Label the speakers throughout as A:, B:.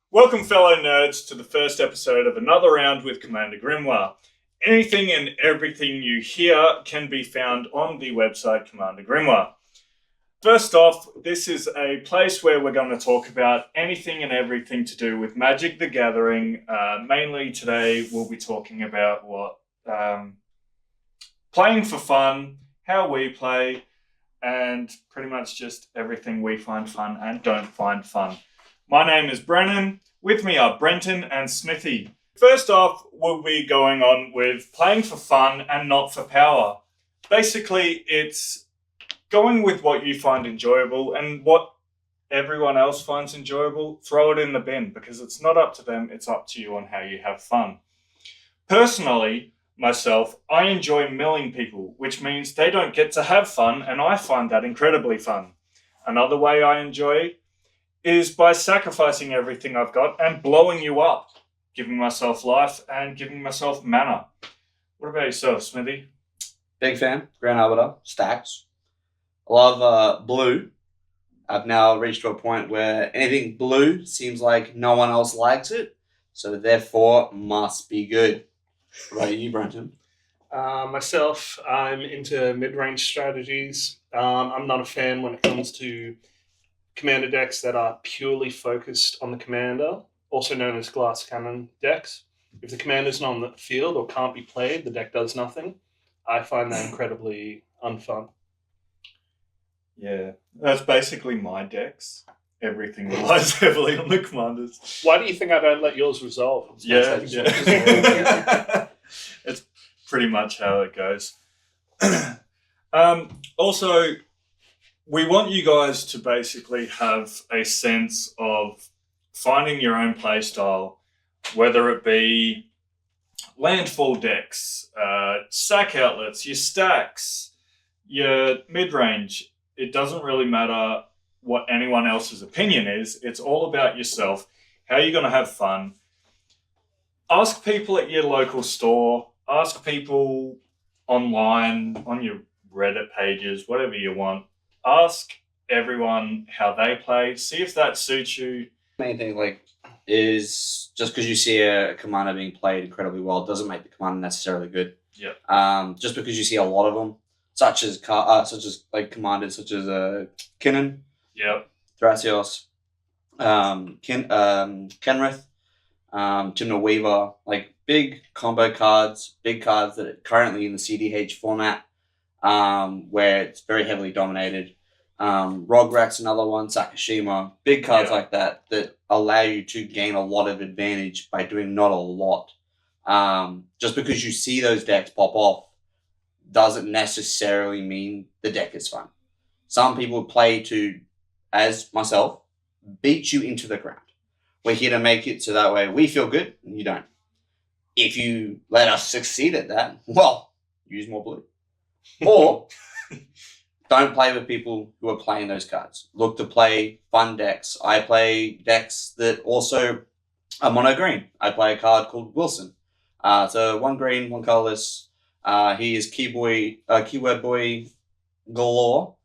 A: Welcome, fellow nerds, to the first episode of another round with Commander Grimoire. Anything and everything you hear can be found on the website Commander Grimoire. First off, this is a place where we're going to talk about anything and everything to do with Magic the Gathering. Mainly today, we'll be talking about playing for fun, how we play, and pretty much just everything we find fun and don't find fun. My name is Brennan. With me are Brenton and Smithy. First off, we'll be going on with playing for fun and not for power. Basically, it's going with what you find enjoyable, and what everyone else finds enjoyable, throw it in the bin, because it's not up to them, it's up to you on how you have fun. Personally, myself, I enjoy milling people, which means they don't get to have fun, and I find that incredibly fun. Another way I enjoy is by sacrificing everything I've got and blowing you up, giving myself life and giving myself mana. What about yourself, Smithy?
B: Big fan, Grand Arbiter, stacks. I love blue. I've now reached to a point where anything blue seems like no one else likes it, so therefore must be good. What about you, Brenton?
C: Myself, I'm into mid-range strategies. I'm not a fan when it comes to commander decks that are purely focused on the commander, also known as glass cannon decks. If the commander's not on the field or can't be played, the deck does nothing. I find that incredibly unfun.
A: Yeah, that's basically my decks. Everything relies heavily on the commanders.
C: Why do you think I don't let yours resolve?
A: Yeah. It's pretty much how it goes. Also, we want you guys to basically have a sense of finding your own play style, whether it be landfall decks, sack outlets, your stacks, your mid-range. It doesn't really matter what anyone else's opinion is. It's all about yourself, how you're going to have fun. Ask people at your local store, ask people online, on your Reddit pages, whatever you want. Ask everyone how they play. See if that suits you.
B: Main thing is just because you see a commander being played incredibly well doesn't make the commander necessarily good.
A: Yeah.
B: Just because you see a lot of them, such as commanders such as Kinnan,
A: Yep.
B: Thrasios, Kenrith, Timnah Weaver, big combo cards, big cards that are currently in the CDH format, where it's very heavily dominated. Rograk's another one, Sakashima, big cards like that allow you to gain a lot of advantage by doing not a lot. Just because you see those decks pop off doesn't necessarily mean the deck is fun. Some people play to, as myself, beat you into the ground. We're here to make it so that way we feel good and you don't. If you let us succeed at that, well, use more blue. Or don't play with people who are playing those cards. Look to play fun decks. I play decks that also are mono green. I play a card called Wilson. So 1 green, 1 colorless. He is keyword boy galore.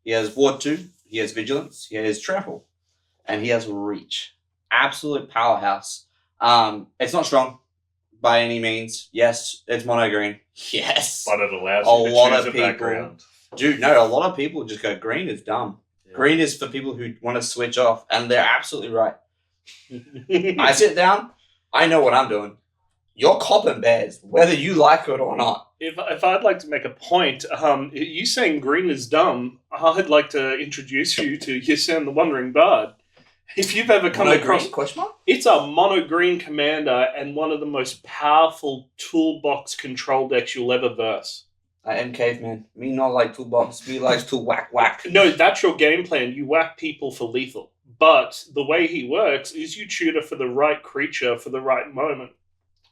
B: He has Ward 2. He has Vigilance. He has Trample. And he has Reach. Absolute powerhouse. It's not strong by any means. Yes, it's mono green. Yes.
A: But it allows you to choose a background.
B: Dude, no, a lot of people just go, green is dumb. Yeah. Green is for people who want to switch off, and they're absolutely right. I sit down, I know what I'm doing. You're copping bears, whether you like it or not.
C: If I'd like to make a point, you saying green is dumb, I'd like to introduce you to Yasen the Wandering Bard. If you've ever come across...
B: Question mark?
C: It's a mono-green commander and one of the most powerful toolbox control decks you'll ever verse.
B: I am caveman. Me not like toolbox. Me likes to whack.
C: No, that's your game plan. You whack people for lethal. But the way he works is you tutor for the right creature for the right moment.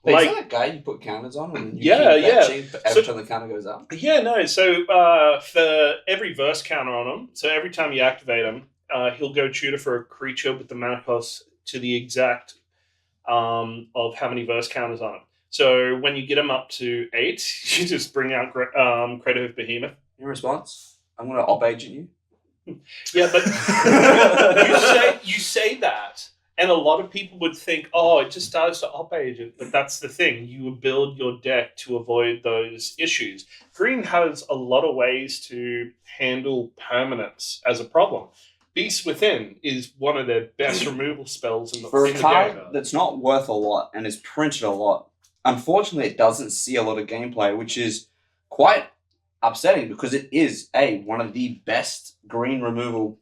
B: Wait, is that that guy you put counters on and you
C: keep that
B: chain every time the counter goes up?
C: Yeah, no. So for every verse counter on him, so every time you activate him, he'll go tutor for a creature with the mana cost to the exact of how many verse counters on him. So when you get him up to 8, you just bring out Creative Behemoth.
B: In response, I'm going to op agent you.
C: Yeah, but you say that, And a lot of people would think, oh, it just dies to Op Agent. But that's the thing. You build your deck to avoid those issues. Green has a lot of ways to handle permanence as a problem. Beast Within is one of their best removal spells in the,
B: For a
C: in the
B: card
C: game.
B: that's not worth a lot and is printed a lot, unfortunately, it doesn't see a lot of gameplay, which is quite upsetting because it is one of the best green removal.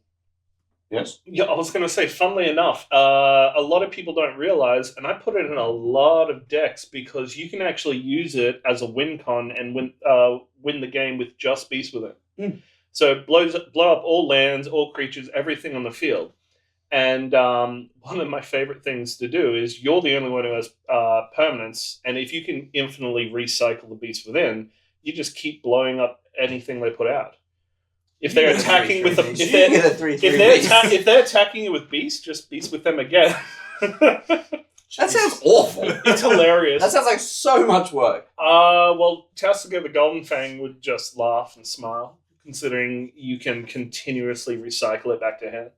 B: Yes.
C: Yeah, I was going to say, funnily enough, a lot of people don't realize, and I put it in a lot of decks because you can actually use it as a win con and win the game with just Beast Within.
B: Mm.
C: So it blow up all lands, all creatures, everything on the field. And one of my favorite things to do is you're the only one who has permanence, and if you can infinitely recycle the Beast Within, you just keep blowing up anything they put out. If they're attacking with if they're attacking you with Beast, just Beast with them again.
B: That sounds awful.
C: It's hilarious.
B: That sounds like so much work.
C: Well, Tasiga the Golden Fang would just laugh and smile, considering you can continuously recycle it back to hand.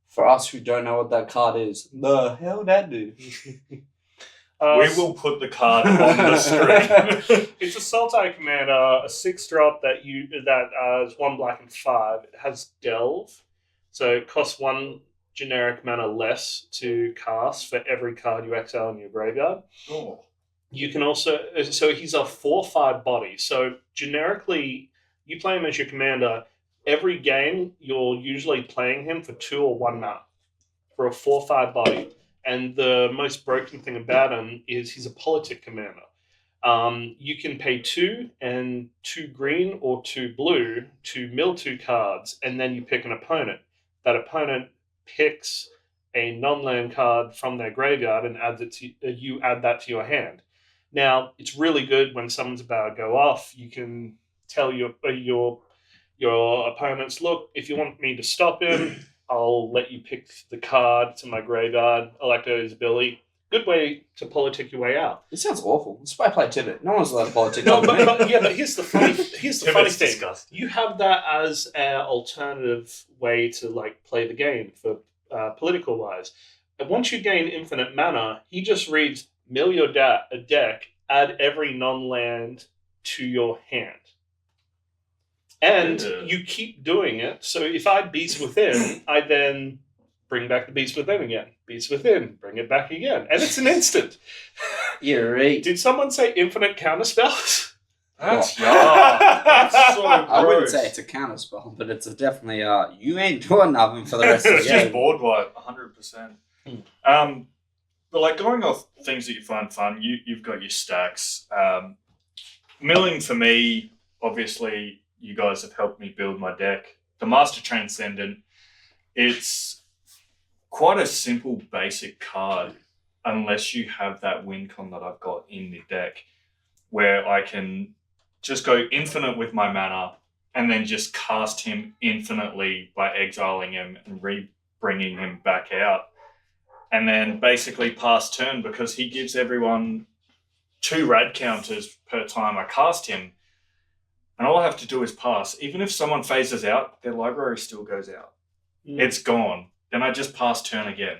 B: For us who don't know what that card is, the hell that do?
A: We will put the card on the screen.
C: It's a Sultai Commander, a 6-drop that is 1 black and 5. It has Delve, so it costs 1 generic mana less to cast for every card you exile in your graveyard.
A: Oh.
C: You can also, so he's a 4/5 body. So generically, you play him as your commander. Every game, you're usually playing him for 2 or 1 mana for a 4/5 body. And the most broken thing about him is he's a politic commander. You can pay 2 and 2 green or 2 blue to mill 2 cards, and then you pick an opponent. That opponent picks a non-land card from their graveyard and adds it to you. Add that to your hand. Now, it's really good when someone's about to go off. You can tell your opponents, look, if you want me to stop him, I'll let you pick the card to my graveyard. Electo's ability. Good way to politic your way out.
B: It sounds awful. That's why I play Tibet. No one's allowed to politic.
C: No, but here's the funny funny thing.
A: Disgusting.
C: You have that as an alternative way to play the game for political wise. And once you gain infinite mana, he just reads mill your a deck, add every non-land to your hand. And you keep doing it. So if I Beast Within, I then bring back the Beast Within again. Beast Within, bring it back again. And it's an instant.
B: You're right.
C: Did someone say infinite counterspells?
A: That's so gross.
B: I wouldn't say it's a counterspell, but it's definitely you ain't doing nothing for the rest of the
A: It's
B: game.
A: just board wipe, 100%. But going off things that you find fun, you've got your stacks. Milling for me, obviously, you guys have helped me build my deck. The Master Transcendent, it's quite a simple, basic card, unless you have that win con that I've got in the deck, where I can just go infinite with my mana and then just cast him infinitely by exiling him and bringing him back out. And then basically pass turn, because he gives everyone 2 rad counters per time I cast him. And all I have to do is pass. Even if someone phases out, their library still goes out. Mm. It's gone. Then I just pass turn again.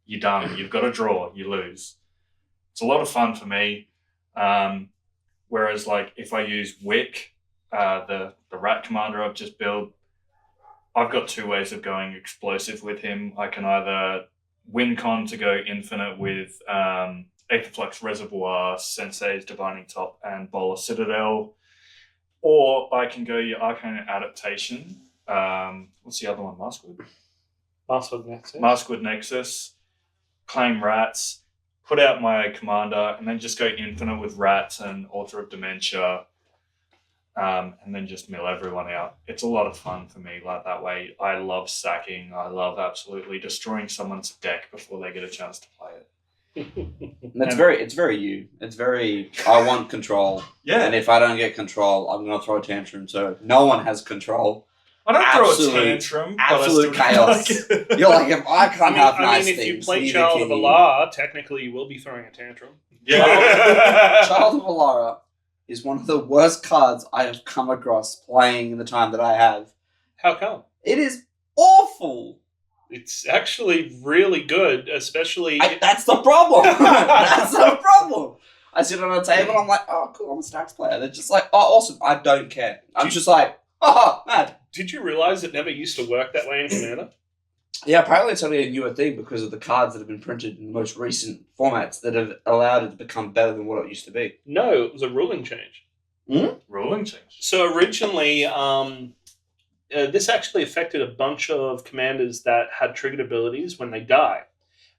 A: You're done. You've got to draw. You lose. It's a lot of fun for me. Whereas, if I use Wick, the rat commander I've just built, I've got 2 ways of going explosive with him. I can either win con to go infinite with Aetherflux Reservoir, Sensei's Divining Top, and Bowler Citadel. Or I can go your Arcane Adaptation. What's the other one? Maskwood Nexus. Claim rats. Put out my commander, and then just go infinite with rats and Altar of Dementia. And then just mill everyone out. It's a lot of fun for me that way. I love sacking. I love absolutely destroying someone's deck before they get a chance to play it.
B: It's very you. It's very, I want control.
A: Yeah.
B: And if I don't get control, I'm going to throw a tantrum. So no one has control.
A: I don't throw a tantrum.
B: Absolute chaos. You're like, if I can't have nice things.
C: If you play Child of Alara, technically you will be throwing a tantrum.
B: Yeah. Child of Alara is one of the worst cards I have come across playing in the time that I have.
C: How come?
B: It is awful.
C: It's actually really good, especially...
B: That's the problem. That's the problem. I sit on a table, I'm like, oh, cool, I'm a Stacks player. They're just like, oh, awesome, I don't care. I'm just like, oh, mad.
C: Did you realise it never used to work that way in Commander?
B: Yeah, apparently it's only a newer thing because of the cards that have been printed in the most recent formats that have allowed it to become better than what it used to be.
C: No, it was a ruling change.
A: Ruling change.
C: So originally, this actually affected a bunch of commanders that had triggered abilities when they die.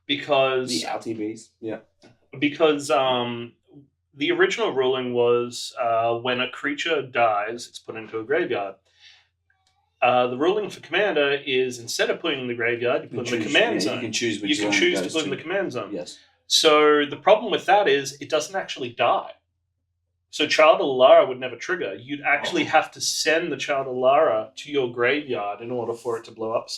C: Because...
B: The LTBs, yeah.
C: Because the original ruling was when a creature dies, it's put into a graveyard. The ruling for Commander is instead of putting in the graveyard, you put in the command zone.
B: You can choose which
C: You can
B: zone
C: choose
B: it
C: to
B: goes
C: put in the command zone.
B: Yes.
C: So the problem with that is it doesn't actually die. So Child of Lara would never trigger. You'd actually have to send the Child of Lara to your graveyard in order for it to blow up.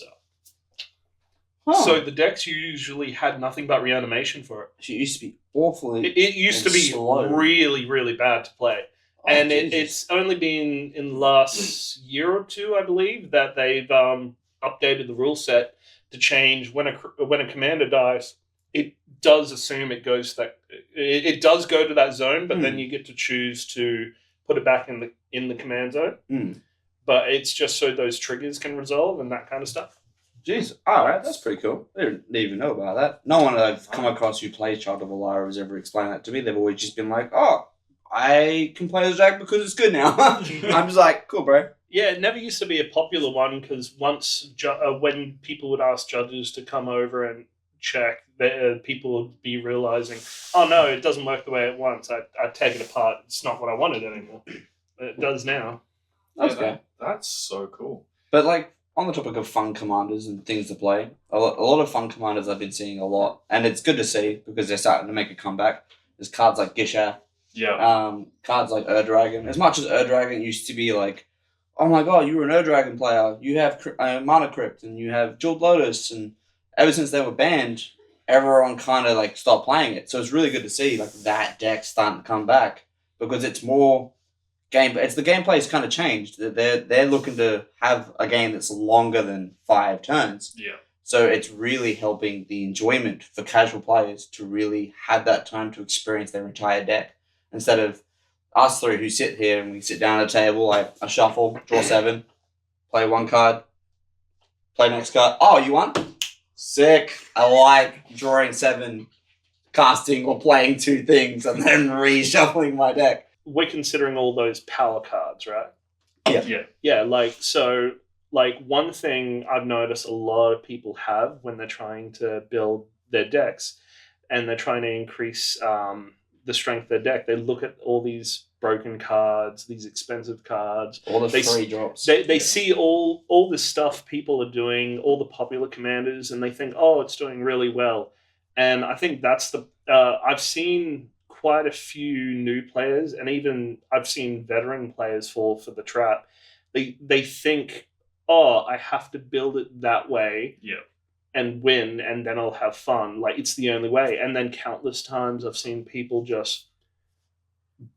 C: So the decks usually had nothing but reanimation for it.
B: It used to be awfully.
C: It used to be
B: slow.
C: really, really bad to play. And it's only been in the last year or two, I believe, that they've updated the rule set to change when a commander dies. It does assume it goes that it does go to that zone, but then you get to choose to put it back in the command zone. But it's just so those triggers can resolve and that kind of stuff.
B: Jeez, alright, that's pretty cool. I didn't even know about that. No one I've come across who plays Child of Lara has ever explained that to me. They've always just been like, oh, I can play as Jack because it's good now. I'm just like, cool, bro.
C: Yeah, it never used to be a popular one because once when people would ask judges to come over and check, people would be realizing, oh no, it doesn't work the way it wants. I take it apart. It's not what I wanted anymore. It does now.
B: Okay.
A: That's so cool.
B: But like, on the topic of fun commanders and things to play, a lot of fun commanders I've been seeing a lot, and it's good to see because they're starting to make a comeback. There's cards like Gisha, cards like Ur-Dragon. As much as Ur-Dragon used to be like, oh my god, you're an Ur-Dragon player, you have Mana Crypt, and you have Jeweled Lotus, and ever since they were banned, everyone kind of like stopped playing it. So it's really good to see like that deck starting to come back because it's more... It's the gameplay's kind of changed. They're looking to have a game that's longer than 5 turns.
A: Yeah.
B: So it's really helping the enjoyment for casual players to really have that time to experience their entire deck instead of us three who sit here and we sit down at a table, like a shuffle, draw 7, play 1 card, play next card. Oh, you won? Sick. I like drawing 7, casting or playing 2 things and then reshuffling my deck.
C: We're considering all those power cards, right?
B: Yeah.
C: Yeah, one thing I've noticed a lot of people have when they're trying to build their decks and they're trying to increase the strength of their deck, they look at all these broken cards, these expensive cards.
B: All the free drops.
C: They see all this stuff people are doing, all the popular commanders, and they think, oh, it's doing really well. And I think that's I've seen quite a few new players, and even I've seen veteran players fall for the trap. They think, oh, I have to build it that way and win, and then I'll have fun. Like, it's the only way. And then countless times I've seen people just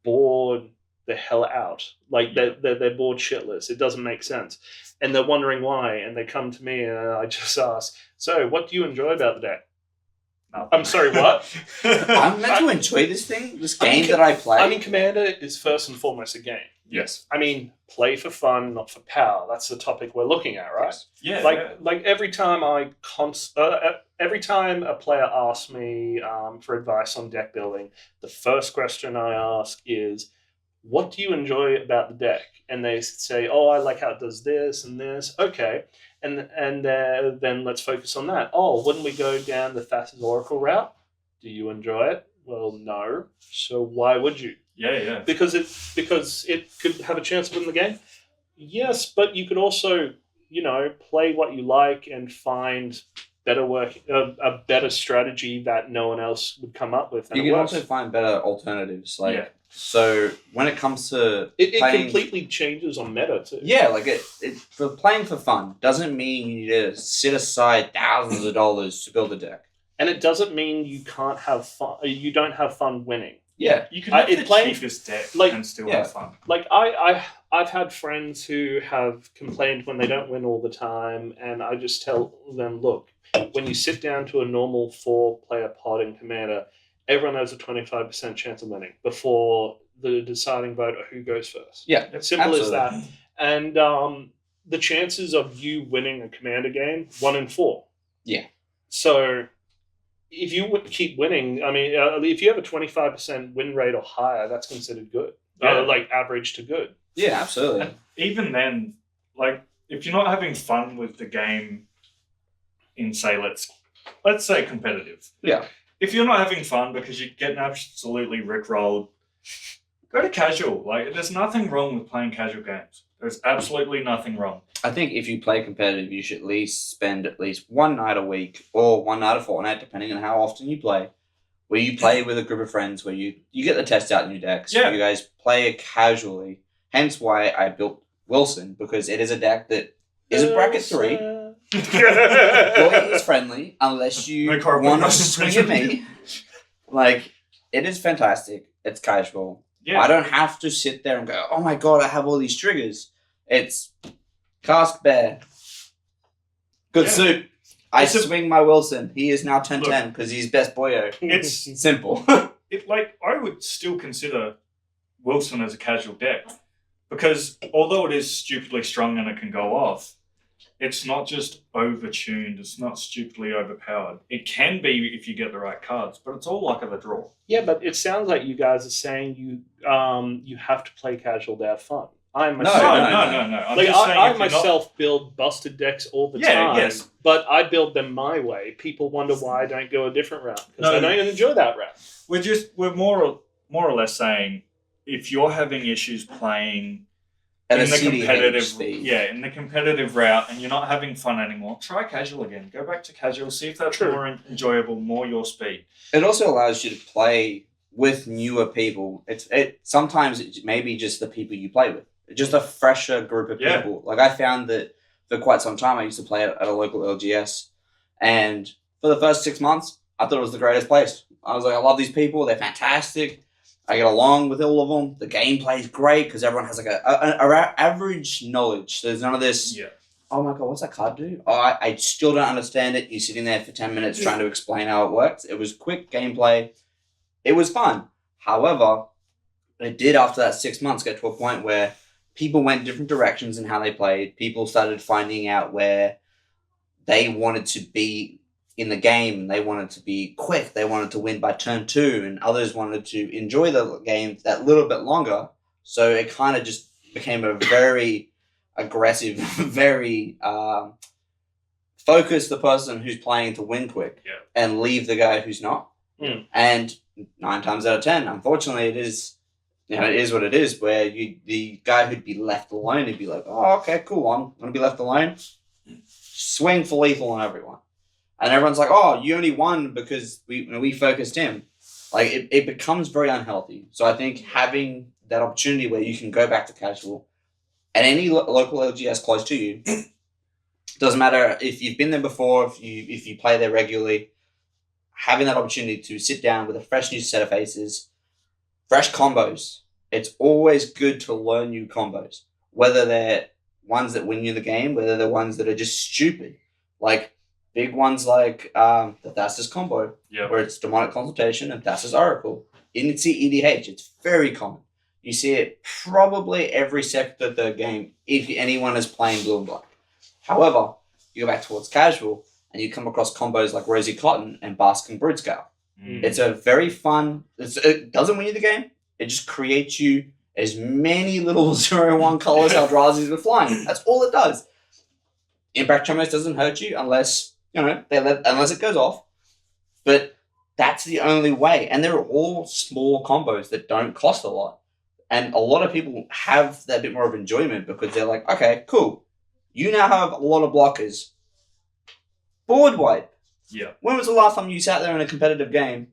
C: bored the hell out. Like, they're bored shitless. It doesn't make sense. And they're wondering why, and they come to me, and I just ask, so what do you enjoy about the deck? I'm sorry, what?
B: I'm meant to enjoy this game that I play.
C: I mean, Commander is first and foremost a game.
A: Yes.
C: I mean, play for fun, not for power. That's the topic we're looking at, right?
A: Yes.
C: Yeah. Like every time every time a player asks me for advice on deck building, the first question I ask is, what do you enjoy about the deck? And they say, oh, I like how it does this and this. Okay. And then let's focus on that. Oh, wouldn't we go down the Thassa's Oracle route? Do you enjoy it? Well, no. So why would you?
A: Yeah.
C: Because it could have a chance of winning the game? Yes, but you could also, play what you like and find a better strategy that no one else would come up with.
B: You can also find better alternatives. So when it comes to
C: it completely changes on meta too.
B: Yeah, like it for playing for fun doesn't mean you need to set aside thousands of dollars to build a deck.
C: And it doesn't mean you can't have fun. You don't have fun winning.
B: Yeah.
A: You can have
C: It
A: the
C: playing-
A: cheapest deck
C: like-
A: and still
B: yeah.
A: have fun.
C: Like I've had friends who have complained when they don't win all the time, and I just tell them, look, when you sit down to a normal 4-player pod in Commander, everyone has a 25% chance of winning before the deciding vote of who goes first.
B: Yeah,
C: Simple as
B: absolutely.
C: that. And the chances of you winning a Commander game, 1 in 4.
B: Yeah.
C: So if you keep winning, I mean, if you have a 25% win rate or higher, that's considered good.
A: Yeah.
C: Like average to good.
B: Yeah, absolutely.
A: And even then, like, if you're not having fun with the game in, say, let's say competitive.
B: Yeah.
A: If you're not having fun because you're getting absolutely rickrolled, go to casual. Like, there's nothing wrong with playing casual games. There's absolutely nothing wrong.
B: I think if you play competitive, you should at least spend at least one night a week or one night a fortnight, depending on how often you play, where you play with a group of friends, where you get the test out in your decks.
A: Yeah.
B: You guys play it casually. Hence why I built Wilson, because it is a deck that is a bracket 3. Boy is friendly, unless you
A: No corporate
B: want to
A: reference.
B: swing at me. Like, it is fantastic. It's casual.
A: Yeah.
B: I don't have to sit there and go, oh my god, I have all these triggers. It's cast bear. Good
A: Yeah.
B: soup. I
A: It's a-
B: swing my Wilson. He is now 10-10 because he's best boyo.
A: It's
B: Simple.
A: I would still consider Wilson as a casual deck because although it is stupidly strong and it can go off, it's not just over-tuned. It's not stupidly overpowered. It can be if you get the right cards, but it's all luck of the draw.
C: Yeah, but it sounds like you guys are saying you have to play casual to have fun. I myself,
A: No. I'm
C: like
A: just saying
C: I
A: if you're not-
C: myself build busted decks all the
A: Yeah,
C: time.
A: yes.
C: But I build them my way. People wonder why I don't go a different route because
A: No.
C: I don't enjoy that route.
A: we're more or less saying if you're having issues playing
B: At
A: in
B: a
A: the
B: CDH
A: competitive,
B: speed.
A: in the competitive route, and you're not having fun anymore, try casual again. Go back to casual. See if that's
C: True.
A: more enjoyable, more your speed.
B: It also allows you to play with newer people. Sometimes it may be just the people you play with. Just a fresher group of
A: Yeah.
B: people. Like, I found that for quite some time I used to play at a local LGS, and for the first 6 months I thought it was the greatest place. I was like, I love these people, they're fantastic. I get along with all of them. The gameplay is great because everyone has like a average knowledge. There's none of this,
A: Yeah.
B: oh my god, what's that card do? Oh, I still don't understand it. You're sitting there for 10 minutes trying to explain how it works. It was quick gameplay. It was fun. However, it did after that 6 months get to a point where people went different directions in how they played. People started finding out where they wanted to be in the game. They wanted to be quick. They wanted to win by turn 2, and others wanted to enjoy the game that little bit longer. So it kind of just became a very aggressive, very focus the person who's playing to win quick and leave the guy who's not.
C: Mm.
B: And 9 times out of 10, unfortunately, it is what it is, where the guy who'd be left alone, he'd be like, oh, okay, cool, I'm going to be left alone. Swing for lethal on everyone. And everyone's like, oh, you only won because we focused him. Like, it becomes very unhealthy. So I think having that opportunity where you can go back to casual at any local LGS close to you, doesn't matter if you've been there before, if you play there regularly, having that opportunity to sit down with a fresh new set of faces, fresh combos. It's always good to learn new combos, whether they're ones that win you the game, whether they're ones that are just stupid. Like big ones like the Thassa's combo, where it's Demonic Consultation and Thassa's Oracle. In EDH, it's very common. You see it probably every second of the game if anyone is playing blue and black. However, you go back towards casual and you come across combos like Rosy Cotton and Basking Broodscale. It's a very fun... It doesn't win you the game. It just creates you as many little 0-1 colors Eldrazi's with flying. That's all it does. Impact Tremors doesn't hurt you unless, unless it goes off. But that's the only way. And they're all small combos that don't cost a lot. And a lot of people have that bit more of enjoyment because they're like, okay, cool. You now have a lot of blockers. Board wipe.
A: Yeah.
B: When was the last time you sat there in a competitive game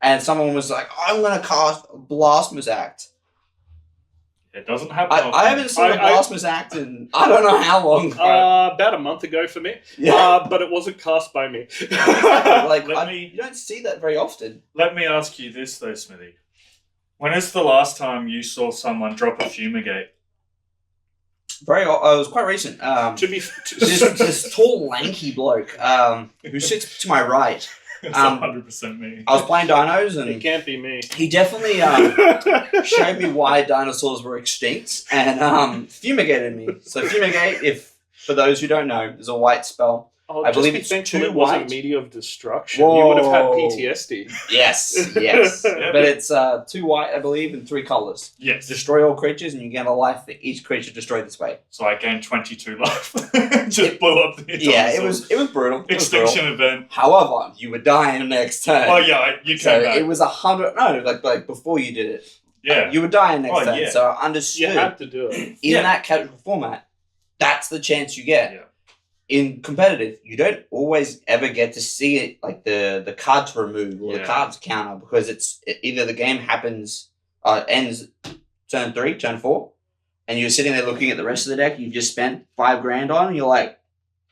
B: and someone was like, I'm going to cast Blasphemous Act?
A: It doesn't happen
B: I haven't seen a Blasphemous Act in I don't know how long.
C: About a month ago for me.
B: Yeah.
C: But it wasn't cast by me.
B: Like,
A: Let me-
B: you don't see that very often.
A: Let me ask you this, though, Smithy. When is the last time you saw someone drop a fumigate?
B: It was quite recent.
C: To be
B: This tall, lanky bloke who sits to my right.
A: It's 100% me.
B: I was playing dinos,
C: it
B: and
C: can't be me.
B: he definitely showed me why dinosaurs were extinct and fumigated me. So fumigate, if for those who don't know, is a white spell. I believe it's
C: thankful
B: two
C: it wasn't
B: white.
C: Media of Destruction. You would have had
B: Whoa.
C: PTSD.
B: Yes, yes. But it's 2 white, I believe, and 3 colors.
A: Yes.
B: Destroy all creatures, and you gain a life for each creature destroyed this way.
A: So I gained 22 life. Just blew up the
B: Yeah, it
A: dinosaur.
B: was brutal. It was brutal.
A: Extinction event.
B: However, you would die in the next turn.
A: Oh yeah, you
B: So
A: came back.
B: it was 100. No, like before you did it.
A: Yeah.
B: You would die in the next turn.
A: yeah.
B: So I understood.
C: You had to do it.
B: In that casual format, that's the chance you get.
A: Yeah.
B: In competitive, you don't always ever get to see it, like the card to remove or the card to counter, because it's either the game ends turn 3, turn 4, and you're sitting there looking at the rest of the deck you've just spent $5,000 on, and you're like,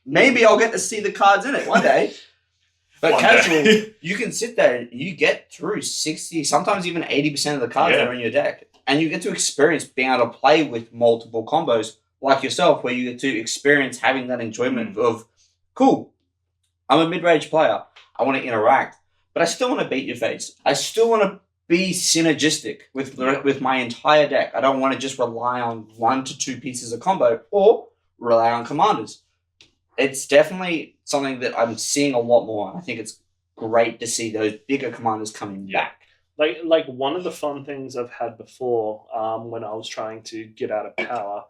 B: maybe I'll get to see the cards in it one day. But
A: One
B: casual,
A: day.
B: you can sit there and you get through 60, sometimes even 80% of the cards that are in your deck, and you get to experience being able to play with multiple combos. Like yourself, where you get to experience having that enjoyment of, cool, I'm a mid-range player, I want to interact, but I still want to beat your face. I still want to be synergistic with my entire deck. I don't want to just rely on 1 to 2 pieces of combo or rely on commanders. It's definitely something that I'm seeing a lot more. I think it's great to see those bigger commanders coming back.
C: Like one of the fun things I've had before when I was trying to get out of power.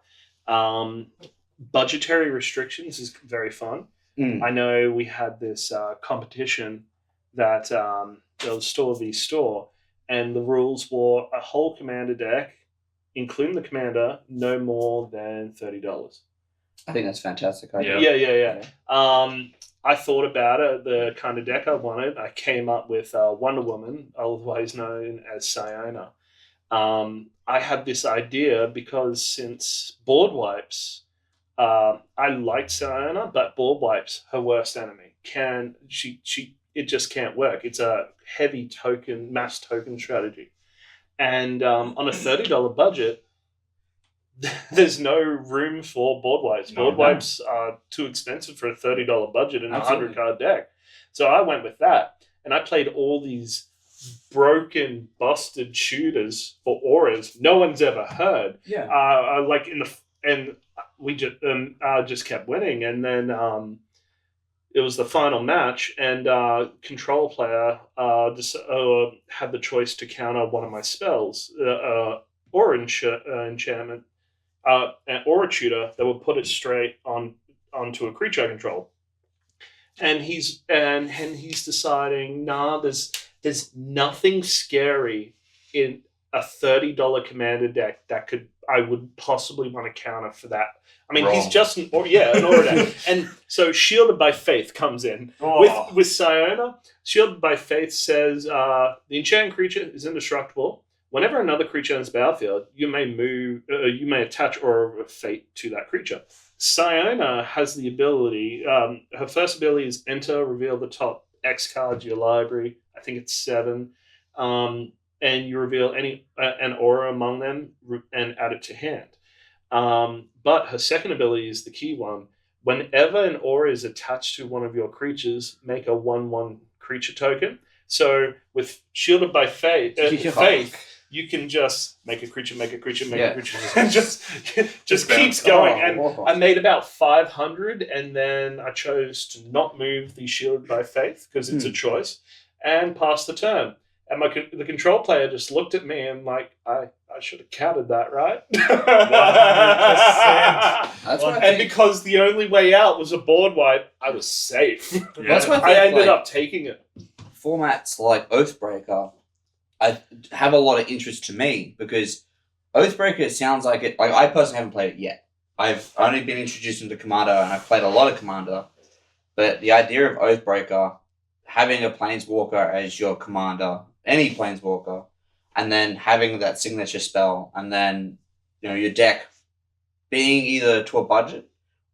C: Budgetary restrictions is very fun. I know we had this competition that there was store v store, and the rules were a whole commander deck, including the commander, no more than $30.
B: I think that's fantastic.
C: Yeah. I thought about it, the kind of deck I wanted. I came up with Wonder Woman, otherwise known as Siona. I had this idea because since board wipes, I liked Siona, but board wipes, her worst enemy. It just can't work. It's a heavy token, mass token strategy. And on a $30 budget, there's no room for board wipes. Board wipes are too expensive for a $30 budget in a 100-card deck. So I went with that. And I played all these broken, busted shooters for auras no one's ever heard.
B: Yeah.
C: We just kept winning, and then it was the final match, and control player had the choice to counter one of my spells, aura enchantment, an aura tutor that would put it straight onto a creature I control. And he's deciding, there's nothing scary in a $30 commander deck that I would possibly want to counter for that. I mean, he's just an aura deck. And so Shielded by Faith comes in with Siona. Shielded by Faith says the enchanted creature is indestructible. Whenever another creature enters the battlefield, you may attach Aura of Fate to that creature. Siona has the ability, her first ability is enter, reveal the top X cards of your library. I think it's 7. And you reveal an aura among them and add it to hand. But her second ability is the key one. Whenever an aura is attached to one of your creatures, make a 1/1 creature token. So with Shielded by Faith, you can just make a creature, and just keeps going. And I made about 500, and then I chose to not move the Shielded by Faith because it's a choice, and pass the turn. And the control player just looked at me and like, I should have counted that, right?
A: 100%.
C: And because the only way out was a board wipe, I was safe.
A: Yeah.
B: That's why
C: I ended up taking it.
B: Formats like Oathbreaker have a lot of interest to me, because Oathbreaker sounds like it. Like, I personally haven't played it yet. I've only been introduced into Commander, and I've played a lot of Commander. But the idea of Oathbreaker, having a Planeswalker as your commander, any Planeswalker, and then having that signature spell, and then your deck being either to a budget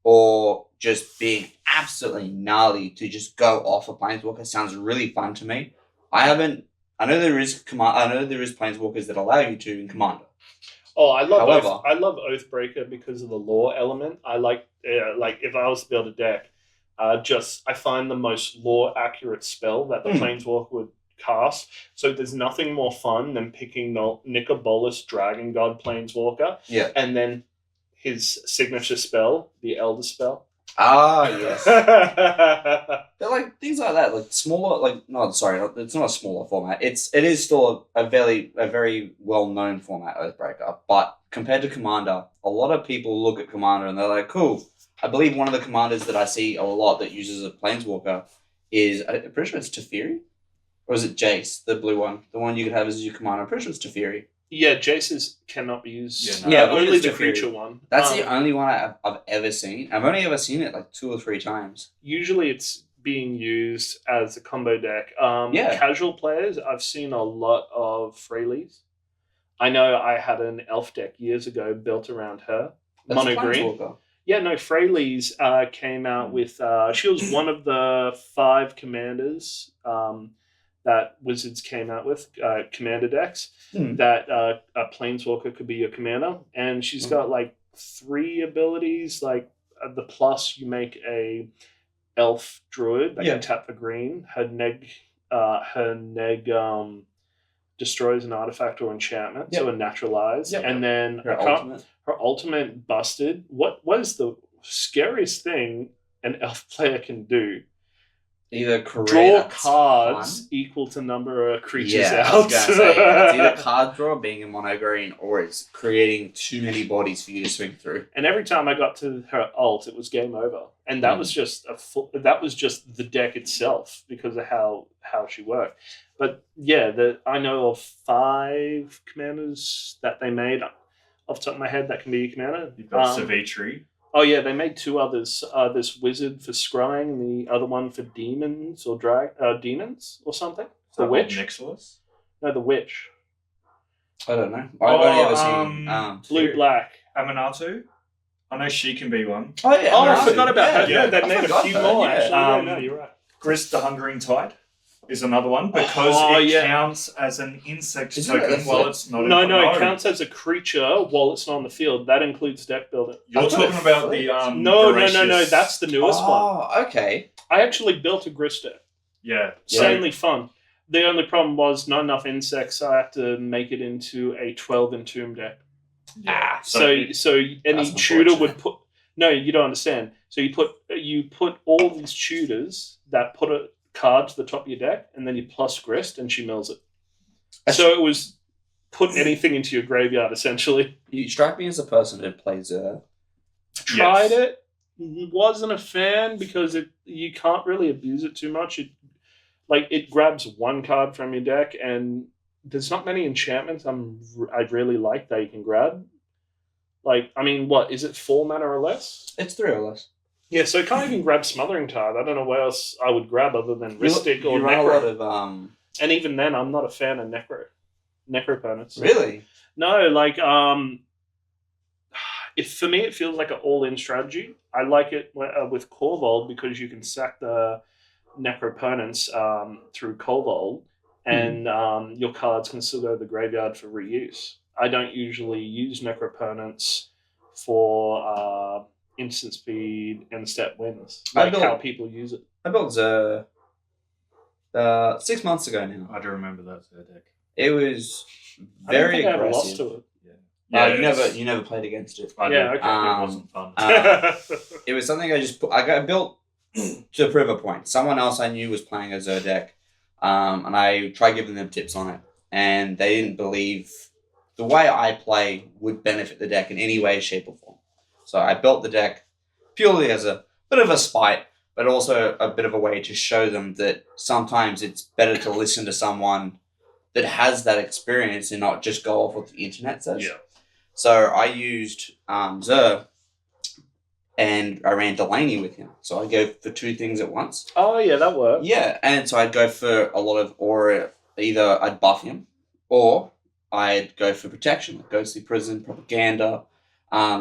B: or just being absolutely gnarly to just go off a Planeswalker sounds really fun to me. I haven't I know there is planeswalkers that allow you to in Commander.
C: Oh, I love
B: However-
C: I love Oathbreaker because of the lore element. I like if I was to build a deck, I find the most lore accurate spell that the planeswalker would cast. So there's nothing more fun than picking Nicobolus Dragon God Planeswalker,
B: Yeah.
C: and then his signature spell, the Elder Spell.
B: Ah, yes. They're like things like that, like smaller, it's not a smaller format. It is still a very well known format, Oathbreaker. But compared to Commander, a lot of people look at Commander and they're like, cool. I believe one of the commanders that I see a lot that uses a Planeswalker is, I'm pretty sure it's Teferi, or is it Jace, the blue one, the one you could have as your commander? I'm pretty sure it's Teferi.
C: Yeah, Jace's cannot be used.
A: Yeah, no.
C: Only
B: it's
C: the
B: Teferi.
C: creature one.
B: That's the only one I've ever seen. I've only ever seen it like 2 or 3 times.
C: Usually it's being used as a combo deck.
B: Yeah.
C: Casual players, I've seen a lot of Freyleys. I know I had an elf deck years ago built around her.
B: That's
C: Mono
B: a
C: green.
B: Planeswalker.
C: Yeah, no, Freyleys came out with... she was one of the 5 commanders that Wizards came out with, commander decks, that a Planeswalker could be your commander. And she's got like 3 abilities. Like the plus, you make a elf druid that can tap for green. Her neg destroys an artifact or enchantment, so a naturalize. And then her ultimate busted. What is the scariest thing an elf player can do?
B: Either create
C: Draw cards equal to number of creatures out.
B: I was gonna say, it's either card draw being in mono green or it's creating too many bodies for you to swing through.
C: And every time I got to her ult, it was game over. And that was just that was just the deck itself because of how she worked. But yeah, I know of 5 commanders that they made off the top of my head that can be a commander.
A: You've got Savitri.
C: Oh yeah, they made 2 others. This wizard for scrying, and the other one for demons or demons or something. The witch.
A: Nixilis?
C: No, the witch.
B: I don't know. I've only ever seen
C: Blue black.
A: Aminatu? I know she can be one.
B: Oh yeah.
C: Oh, I forgot about her.
A: Yeah,
C: Yeah, they
B: I
C: made a
B: forgot
C: few
B: her,
C: more
B: yeah.
C: actually. No, you're right.
A: Grist the Hungering Tide is another one because it counts as an insect
B: Isn't it
A: token
B: a
A: while
B: flip?
A: it's not in
C: No, it counts as a creature while it's not on the field. That includes deck building.
A: You're
B: I thought
A: talking
B: it
A: about the
B: flipped.
C: No,
A: voracious-
C: that's the newest one.
B: Oh, okay.
C: I actually built a Grist deck.
A: Yeah.
C: Insanely fun. The only problem was not enough insects, so I have to make it into a 12 Entomb deck.
A: Yeah.
C: So any
B: That's
C: tutor would
B: unfortunate.
C: put. No, you don't understand. So you put all these tutors that put a card to the top of your deck, and then you plus Grist, and she mills it. So it was put anything into your graveyard essentially.
B: You strike me as a person who plays
C: Tried it, wasn't a fan because you can't really abuse it too much. It grabs 1 card from your deck, and there's not many enchantments I really like that you can grab. What is it? 4 mana or less?
B: It's 3 or less.
C: Yeah, so I can't even grab Smothering Tide. I don't know what else I would grab other than Ristic or
B: You run a lot
C: Necro.
B: of
C: And even then, I'm not a fan of Necro opponents.
B: Really?
C: No, for me, it feels like an all-in strategy. I like it with Corvold because you can sack the Necro opponents through Corvold, and your cards can still go to the graveyard for reuse. I don't usually use Necro opponents for instant speed and step wins, how people use it.
B: I built 6 months ago now.
A: I do remember that deck.
B: It was
C: I don't
B: very
C: think I ever lost
B: aggressive.
C: to it.
B: You never played against it.
A: I
C: Yeah,
A: did.
C: okay.
A: It wasn't fun.
B: It was something I got built to prove a point. Someone else I knew was playing a Xur deck, and I tried giving them tips on it, and they didn't believe the way I play would benefit the deck in any way, shape, or form. So I built the deck purely as a bit of a spite, but also a bit of a way to show them that sometimes it's better to listen to someone that has that experience and not just go off what the internet says.
A: Yeah.
B: So I used Xur, and I ran Delaney with him. So I'd go for 2 things at once.
C: Oh, yeah, that worked.
B: Yeah, and so I'd go for a lot of aura. Either I'd buff him, or I'd go for protection, like Ghostly Prison, Propaganda,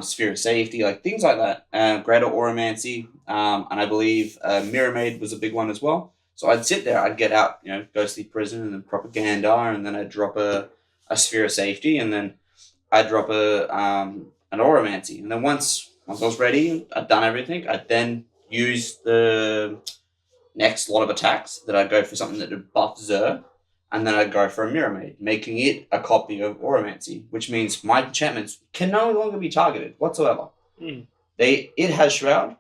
B: Sphere of Safety, like things like that. Greater Auramancy, and I believe Mirror Maid was a big one as well. So I'd sit there, I'd get out, Ghostly Prison and then Propaganda, and then I'd drop a Sphere of Safety, and then I'd drop an Oromancy. And then once I was ready, I'd done everything, I'd then use the next lot of attacks that I'd go for something that would buff Xur, and then I'd go for a Mirror Maid, making it a copy of Oromancy, which means my enchantments can no longer be targeted whatsoever. It has Shroud.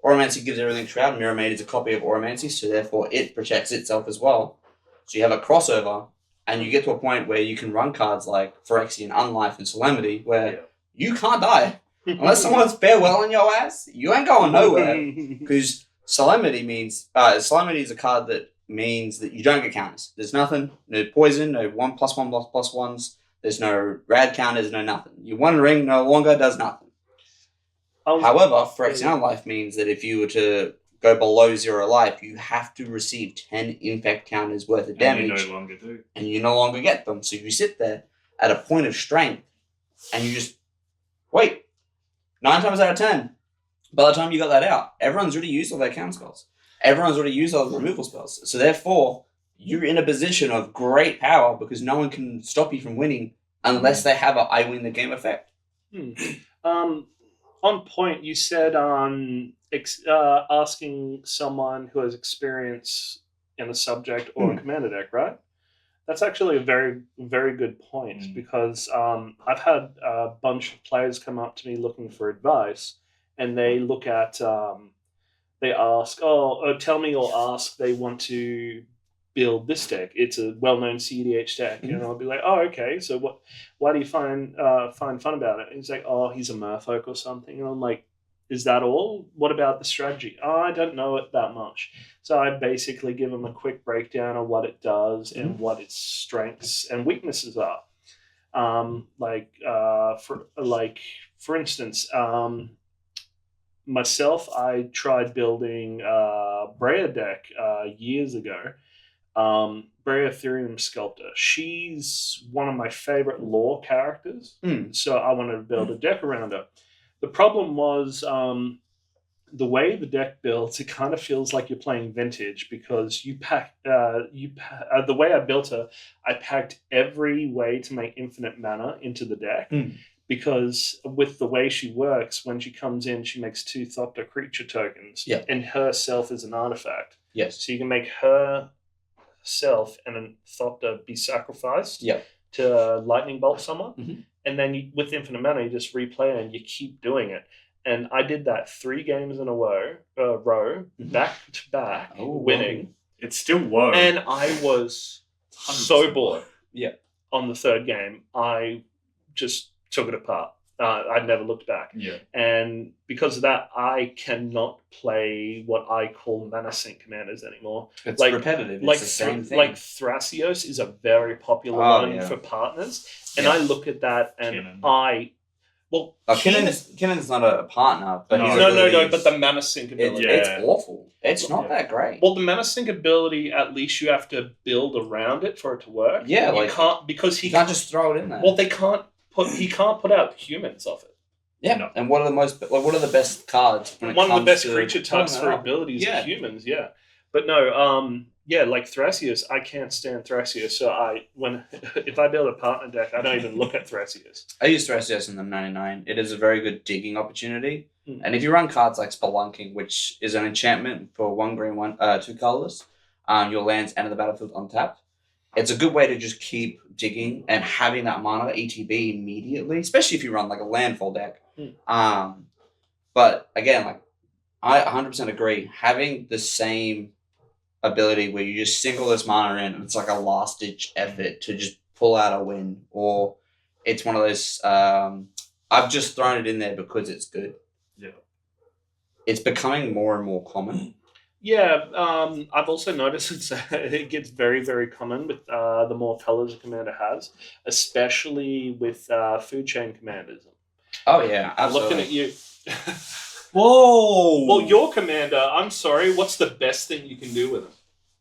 B: Oromancy gives everything Shroud. Mirror Maid is a copy of Oromancy, so therefore it protects itself as well. So you have a crossover, and you get to a point where you can run cards like Phyrexian, Unlife, and Solemnity, where you can't die. Unless someone's farewell on your ass, you ain't going nowhere. Because Solemnity is a card that means that you don't get counters. There's nothing, no poison, no 1+1/+1s. There's no rad counters, no nothing. Your One Ring no longer does nothing. However, Phyrexian Life means that if you were to go below 0 life, you have to receive 10 infect counters worth of damage.
A: And you no longer do.
B: And you no longer get them. So you sit there at a point of strength and you just wait. 9 times out of 10, by the time you got that out, everyone's already used all their counter spells. Everyone's already used all the removal spells. So therefore, you're in a position of great power because no one can stop you from winning unless they have a I win the game effect.
C: On point, you said asking someone who has experience in a subject or a commander deck, right? That's actually a very, very good point because I've had a bunch of players come up to me looking for advice, and they look at, they ask, tell me or ask, they want to build this deck. It's a well-known CEDH deck, and I'll be like, oh, okay. So why do you find fun about it? And he's like, oh, he's a merfolk or something, and I'm like, is that all? What about the strategy? Oh, I don't know it that much. So I basically give them a quick breakdown of what it does and what its strengths and weaknesses are. For instance, myself, I tried building a Breya deck years ago. Breya Ethereum Sculptor. She's one of my favorite lore characters. So I wanted to build a deck around her. The problem was the way the deck builds, it kind of feels like you're playing Vintage because the way I built her, I packed every way to make infinite mana into the deck because with the way she works, when she comes in, she makes 2 Thopter creature tokens and herself is an artifact.
B: Yes.
C: So you can make her self and a Thopter be sacrificed to lightning bolt someone. And then with infinite mana, you just replay and you keep doing it. And I did that 3 games in a row, back to back, winning.
A: It's still low.
C: And I was so bored.
B: Yeah.
C: On the 3rd game, I just took it apart. I'd never looked back.
A: Yeah.
C: And because of that, I cannot play what I call mana sink commanders anymore.
B: It's repetitive. It's the same thing.
C: Like Thrasios is a very popular one for partners. And I look at that and
B: Kinnon's not a partner, but
C: but the mana sink ability.
B: It's awful. It's not that great.
C: Well, the mana sink ability, at least you have to build around it for it to work.
B: Yeah,
C: you can't because
B: you can't just throw it in there.
C: Well, he can't put out humans off it.
B: Yeah, no. And what are the best cards?
C: One of the best creature types for abilities are humans. Yeah, but no, like Thrasios, I can't stand Thrasios. So if I build a partner deck, I don't even look at Thrasios.
B: I use Thrasios in the 99. It is a very good digging opportunity. And if you run cards like Spelunking, which is an enchantment for 1 green, 2 colorless, your lands enter the battlefield untapped. It's a good way to just keep digging and having that mana ETB immediately, especially if you run like a landfall deck. But again, I 100% agree. Having the same ability where you just single this mana in and it's like a last ditch effort to just pull out a win, or it's one of those I've just thrown it in there because it's good.
A: Yeah.
B: It's becoming more and more common.
C: Yeah, I've also noticed it gets very, very common with the more colors a commander has, especially with food chain commanders.
B: Oh yeah,
C: I'm looking at you.
A: Whoa!
C: Well, your commander, I'm sorry, what's the best thing you can do with him?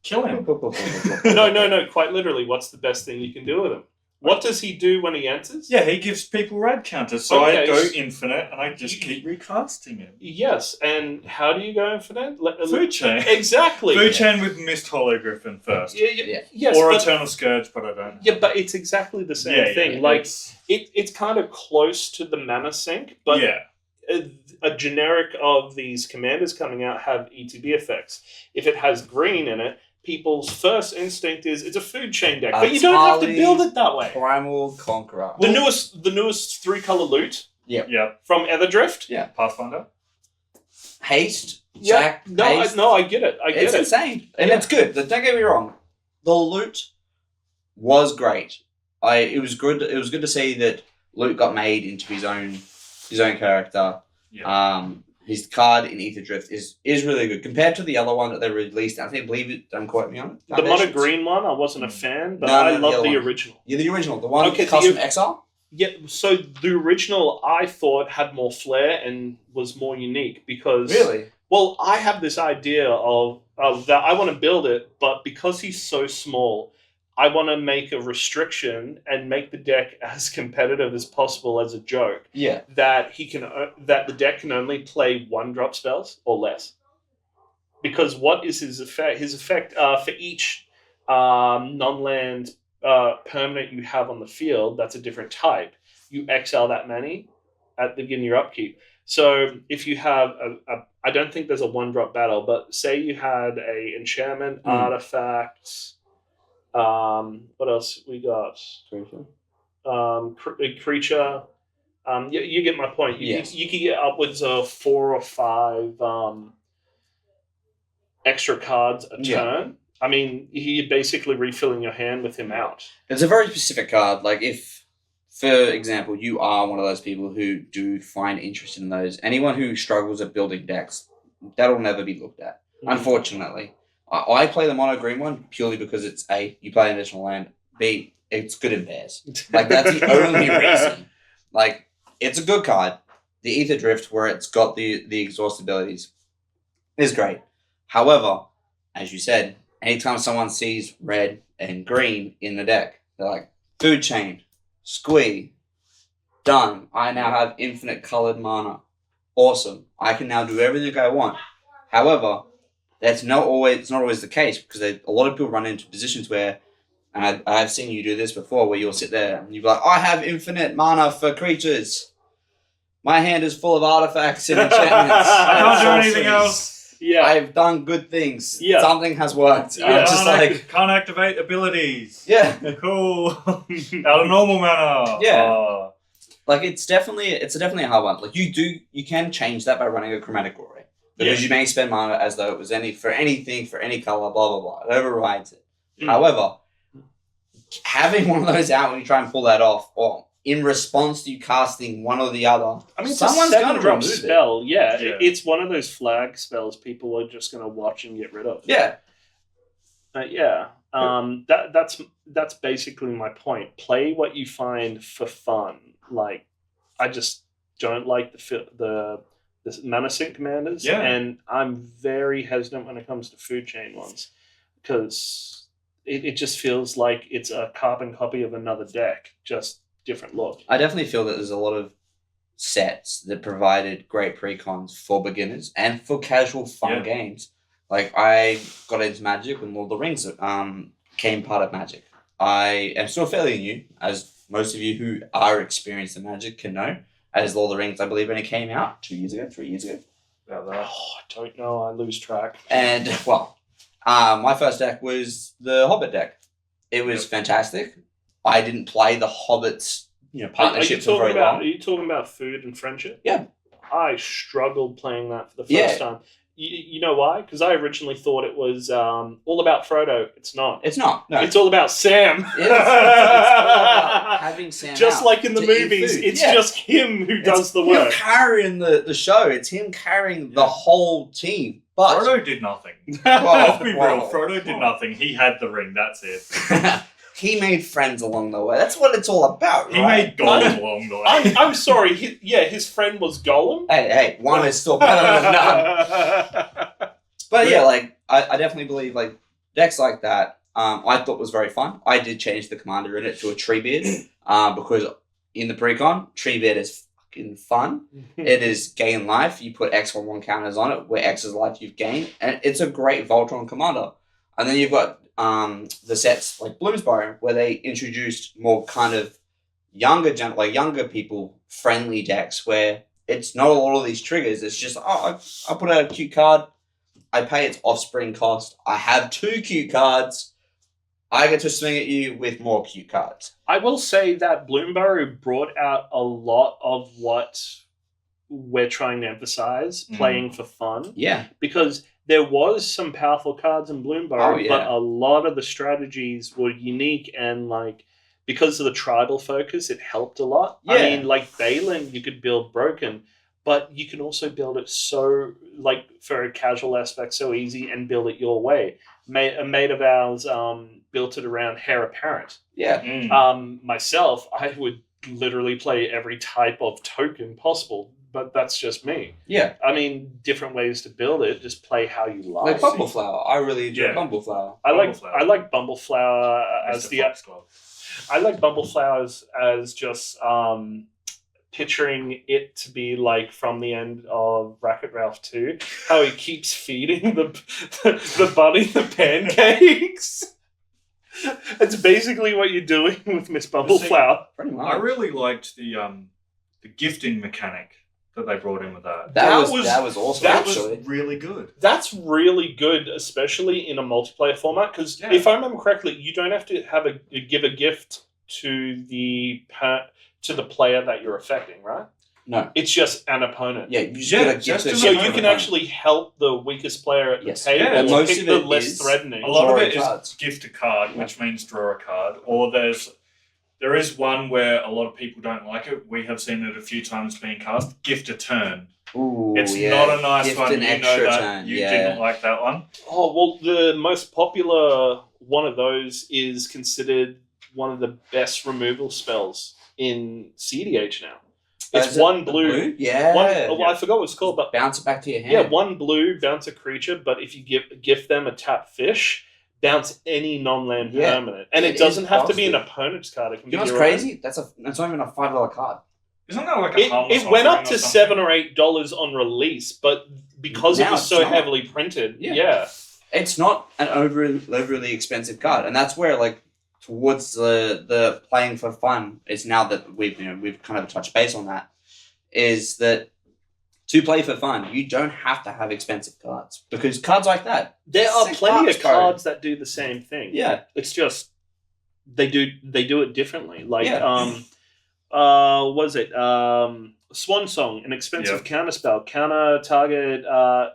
A: Kill him.
C: No, quite literally, what's the best thing you can do with him? What does he do when he enters?
A: Yeah, he gives people rad counters, so I
C: Okay,
A: go
C: s-
A: infinite and I just keep recasting him.
C: Yes, and how do you go infinite?
A: Food chain.
C: Exactly.
A: Food chain with Mist Hologriffin first.
B: Yeah.
C: Yes,
A: or
C: but,
A: Eternal Scourge, but I don't.
C: yeah, but it's exactly the same thing. Like
A: it's-
C: it's kind of close to the mana sink, but
A: yeah.
C: a generic of these commanders coming out have ETB effects. If it has green in it, people's first instinct is it's a food chain deck, but you don't have to
B: Atali
C: build it that way.
B: Primal Conqueror.
C: The newest 3-color loot
A: Yeah.
C: from Everdrift.
A: Pathfinder.
B: Haste.
C: Yeah,
B: Sack,
C: no,
B: haste.
C: I get it. I get
B: It's
C: it.
B: insane. And
C: Yeah.
B: it's good. Don't get me wrong. The loot was great. It was good to see that Luke got made into his own character.
A: Yeah.
B: His card in Ether Drift is really good compared to the other one that they released. I believe it. Don't quote me on it.
C: The mono
B: Foundations.
C: green one, I wasn't a fan, but
B: No,
C: I
B: no, the
C: love
B: other
C: the
B: one.
C: original.
B: Yeah, the original, the one
C: Okay,
B: custom exile.
C: Yeah, so the original I thought had more flair and was more unique because
B: Really?
C: well, I have this idea of that I want to build it, but because he's so small, I want to make a restriction and make the deck as competitive as possible as a joke.
B: Yeah.
C: That that the deck can only play 1-drop spells or less. Because what is his effect? His effect for each non-land permanent you have on the field, that's a different type. You exile that many at the beginning of your upkeep. So if you have I don't think there's a 1-drop battle, but say you had a enchantment, artifact. What else we got? A creature. You get my point. You can get upwards of 4 or 5 extra cards a turn.
B: Yeah.
C: I mean, you're basically refilling your hand with him out.
B: It's a very specific card. Like if, for example, you are one of those people who do find interest in those, anyone who struggles at building decks, that'll never be looked at. Unfortunately. I play the mono green one purely because it's A, you play an additional land, B, it's good in pairs. Like that's the only reason. Like it's a good card. The Ether Drift, where it's got the exhaust abilities, is great. However, as you said, anytime someone sees red and green in the deck, they're like, food chain, squee, done. I now have infinite colored mana. Awesome. I can now do everything I want. However, it's not always the case because a lot of people run into positions where, and I've seen you do this before, where you'll sit there and you'll be like, I have infinite mana for creatures. My hand is full of artifacts and enchantments.
A: I can't do
B: sorceries.
A: anything else.
C: Yeah.
B: I've done good things.
C: Yeah.
B: Something has worked.
C: Yeah.
B: I'm just like,
A: Can't activate abilities.
B: yeah.
A: Cool. Out of normal mana.
B: Yeah.
A: Oh.
B: Like it's definitely a hard one. Like you can change that by running a chromatic glory. Because you may spend mana as though it was for anything, for any color, blah, blah, blah. It overrides it. However, having one of those out when you try and pull that off, or in response to you casting one or the other,
C: I mean,
B: someone's
C: it's a
B: going to
C: 7-drop
B: remove
C: spell. Yeah,
A: Yeah.
C: it's one of those flag spells people are just going to watch and get rid of.
B: it. Yeah.
C: Yeah. That's basically my point. Play what you find for fun. Like, I just don't like the mana sink commanders,
A: Yeah.
C: and I'm very hesitant when it comes to food chain ones because it just feels like it's a carbon copy of another deck, just different look.
B: I definitely feel that there's a lot of sets that provided great precons for beginners and for casual fun games. Like I got into Magic when Lord of the Rings came part of Magic. I am still fairly new, as most of you who are experienced in Magic can know. As Lord of the Rings, I believe, when it came out 2 years ago, 3 years ago.
A: About that.
C: Oh, I don't know. I lose track.
B: And, well, my first deck was the Hobbit deck. It was fantastic. I didn't play the Hobbits, partnership for very long.
C: Are you talking about food and friendship?
B: Yeah.
C: I struggled playing that for the first time. You know why? Because I originally thought it was all about Frodo. It's not.
B: It's not. No.
C: It's all about Sam.
B: It's all about having Sam
C: Just
B: out
C: like in the
B: to eat
C: movies,
B: food.
C: it's
B: Yeah.
C: just him who does the
B: him
C: work.
B: carrying the show. It's him carrying the whole team. But
A: Frodo did nothing.
B: Well,
A: Let's be
B: well,
A: real. Frodo did nothing. He had the ring. That's it.
B: he made friends along the way. That's what it's all about,
A: He
B: right?
A: made Gollum along the way.
C: I'm sorry. His friend was Gollum.
B: Hey, one is still better than none. But yeah, like I definitely believe like decks like that I thought was very fun. I did change the commander in it to a Treebeard because in the pre-con, Treebeard is fucking fun. It is gain life. You put X on 1 counters on it, where X is life you've gained, and it's a great Voltron commander. And then you've got the sets like Bloomsbury, where they introduced more kind of younger people friendly decks, where it's not all of these triggers. It's just I put out a cute card, I pay its offspring cost, I have 2 cute cards, I get to swing at you with more cute cards.
C: I will say that Bloomsbury brought out a lot of what we're trying to emphasize, playing for fun.
B: Yeah.
C: Because there was some powerful cards in Bloomsbury, but a lot of the strategies were unique, and like because of the tribal focus, it helped a lot.
B: Yeah.
C: I mean, like Balin, you could build broken, but you can also build it so, like, for a casual aspect, so easy, and build it your way. A mate of ours built it around Heir Apparent.
B: Yeah.
C: Myself, I would literally play every type of token possible, but that's just me.
B: Yeah.
C: I mean, different ways to build it. Just play how you like.
B: Like Bumbleflower. I really enjoy
A: Yeah.
B: Bumbleflower.
C: I like Bumbleflower as
A: Mr.
C: the.
A: Fox Squad.
C: I like Bumbleflowers as just picturing it to be like from the end of Wreck-It Ralph 2, how he keeps feeding the bunny the pancakes. It's basically what you're doing with Miss Bumbleflower.
B: Pretty much.
A: I really liked the gifting mechanic that they brought in with that.
B: That was awesome,
A: That
B: actually.
A: was really good.
C: That's really good, especially in a multiplayer format, because if I remember correctly, you don't have to have give a gift to the player that you're affecting, right?
B: No.
C: It's just an opponent.
B: Yeah, you just
A: Yeah,
B: gotta
A: just
B: get
A: an
C: So
B: to
C: you
A: opponent.
C: can actually help the weakest player at the
B: Yes.
C: table,
A: Yeah,
C: and
B: most
C: pick
B: of
C: the
B: it
C: less
B: is
C: threatening.
A: A lot of
B: Drawing
A: it is
B: cards.
A: gift a card, which means draw a card. Or there is one where a lot of people don't like it. We have seen it a few times being cast. Gift a turn.
B: Ooh,
A: It's
B: yeah.
A: not a nice
B: Gift
A: one.
B: an
A: You know
B: extra
A: that.
B: turn.
A: You
B: Yeah.
A: didn't like that one.
C: Oh, well, the most popular one of those is considered one of the best removal spells in CDH now. It's
B: Is it
C: one
B: the
C: blue.
B: Yeah.
C: I forgot what it's called, but
B: Bounce it back to your hand.
C: yeah, one blue, bounce a creature, but if you gift them a tap fish, bounce any non-land
B: Yeah.
C: permanent. And it
B: It
C: doesn't
B: is
C: have to be an
B: positive.
C: opponent's card. It can
B: You know
C: be
B: what's
C: your
B: crazy? That's not even a $5 card.
A: Isn't that like a harmless
C: It went up
A: offering
C: to
A: or something?
C: $7 or $8 on release, but because
B: Now
C: it was
B: it's
C: so
B: not.
C: heavily printed,
B: Yeah.
C: yeah.
B: It's not an overly expensive card, and that's where like towards the playing for fun is now that we've kind of touched base on that, is that to play for fun you don't have to have expensive cards, because cards like that,
C: There are
B: $6,
C: plenty of
B: bro.
C: cards that do the same thing.
B: Yeah.
C: It's just they do it differently. Like
B: Yeah.
C: what is it? Swan Song, an expensive counterspell, counter target